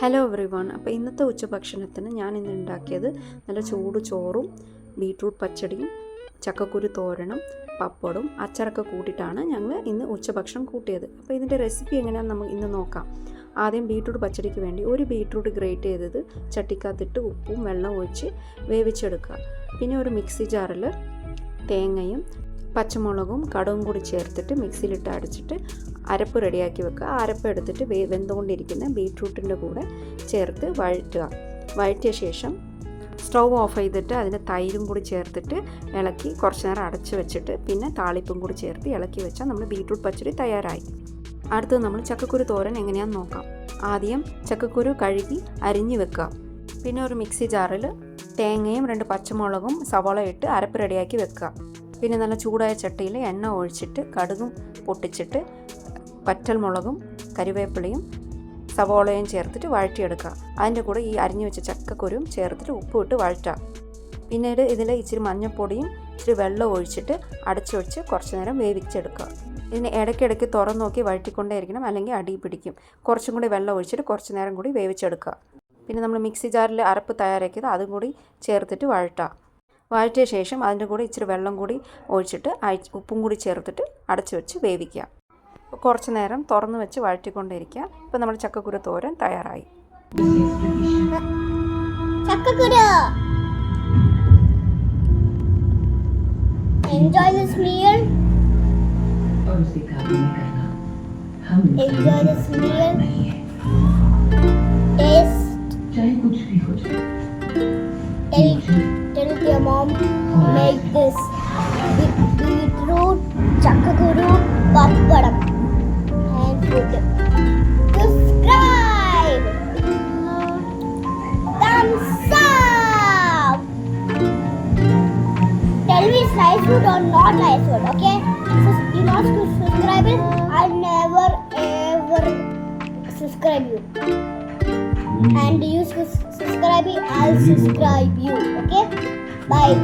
Hello every one. അപ്പോൾ ഇന്നത്തെ ഉച്ചഭക്ഷണത്തിന് ഞാൻ ഇന്ന് ഉണ്ടാക്കിയത് നല്ല ചൂട് ചോറും ബീട്രൂട്ട് പച്ചടിയും ചക്കക്കുരു തോരനും പപ്പടും അച്ചാറൊക്കെ കൂട്ടിയിട്ടാണ് ഞങ്ങൾ ഇന്ന് ഉച്ചഭക്ഷണം കൂട്ടിയത്. അപ്പോൾ ഇതിൻ്റെ റെസിപ്പി എങ്ങനെയാണെന്ന് നമുക്ക് ഇന്ന് നോക്കാം. ആദ്യം ബീട്രൂട്ട് പച്ചടിക്ക് വേണ്ടി ഒരു ബീട്രൂട്ട് ഗ്രേറ്റ് ചെയ്തത് ചട്ടിക്കകത്തിട്ട് ഉപ്പും വെള്ളം ഒഴിച്ച് വേവിച്ചെടുക്കുക. പിന്നെ ഒരു മിക്സി ജാറിൽ തേങ്ങയും പച്ചമുളകും കടുകും കൂടി ചേർത്തിട്ട് മിക്സിയിലിട്ട് അടിച്ചിട്ട് അരപ്പ് റെഡിയാക്കി വെക്കുക. അരപ്പ് എടുത്തിട്ട് വെന്തുകൊണ്ടിരിക്കുന്ന ബീട്രൂട്ടിൻ്റെ കൂടെ ചേർത്ത് വഴറ്റിയ ശേഷം സ്റ്റൗ ഓഫ് ചെയ്തിട്ട് അതിന് തൈരും കൂടി ചേർത്തിട്ട് ഇളക്കി കുറച്ച് നേരം അടച്ച് വെച്ചിട്ട് പിന്നെ താളിപ്പും കൂടി ചേർത്ത് ഇളക്കി വെച്ചാൽ നമ്മൾ ബീട്രൂട്ട് പച്ചടി തയ്യാറായി. അടുത്തത് നമ്മൾ ചക്കക്കുരു തോരൻ എങ്ങനെയാണെന്ന് നോക്കാം. ആദ്യം ചക്കക്കുരു കഴുകി അരിഞ്ഞ് വെക്കുക. പിന്നെ ഒരു മിക്സി ജാറിൽ തേങ്ങയും 2 പച്ചമുളകും സവാള ഇട്ട് അരപ്പ് റെഡിയാക്കി വെക്കുക. പിന്നെ നല്ല ചൂടായ ചട്ടിയിൽ എണ്ണ ഒഴിച്ചിട്ട് കടുകും പൊട്ടിച്ചിട്ട് പച്ചമുളകും കരിവേപ്പിലയും സവോളയും ചേർത്തിട്ട് വഴറ്റിയെടുക്കുക. അതിൻ്റെ കൂടെ ഈ അരിഞ്ഞു വെച്ച ചക്കക്കുരും ചേർത്തിട്ട് ഉപ്പ് ഇട്ട് വഴറ്റുക. പിന്നീട് ഇതിൽ ഇച്ചിരി മഞ്ഞൾപ്പൊടിയും ഇച്ചിരി വെള്ളം ഒഴിച്ചിട്ട് അടച്ചു വെച്ച് കുറച്ച് നേരം വേവിച്ചെടുക്കുക. ഇതിന് ഇടയ്ക്കിടയ്ക്ക് തുറന്നു നോക്കി വഴറ്റിക്കൊണ്ടേ ഇരിക്കണം, അല്ലെങ്കിൽ അടി പിടിക്കും. കുറച്ചും കൂടി വെള്ളം ഒഴിച്ചിട്ട് കുറച്ച് നേരം കൂടി വേവിച്ചെടുക്കുക. പിന്നെ നമ്മൾ മിക്സി ജാറിൽ അരപ്പ് തയ്യാറാക്കിയത് അതും കൂടി ചേർത്തിട്ട് വഴറ്റിയ ശേഷം അതിൻ്റെ കൂടെ ഇച്ചിരി വെള്ളം കൂടി ഒഴിച്ചിട്ട് ഉപ്പും കൂടി ചേർത്തിട്ട് അടച്ചു വെച്ച് വേവിക്കുക. കുറച്ച് നേരം തുറന്ന് വെച്ച് വഴറ്റിക്കൊണ്ടിരിക്കുക. ഇപ്പോൾ നമ്മൾ ചക്കക്കുരു തോരൻ തയ്യാറായി. Enjoy this meal. Enjoy this meal. Taste. चाहे कुछ भी हो जाए. Tell your mom make this beetroot chakakuru pappadam and food. Subscribe. Thumbs up. Tell me it's nice food or not nice food, okay? So you not subscribe it, I'll never ever subscribe you. And you subscribe me, I'll subscribe you, okay? Bye.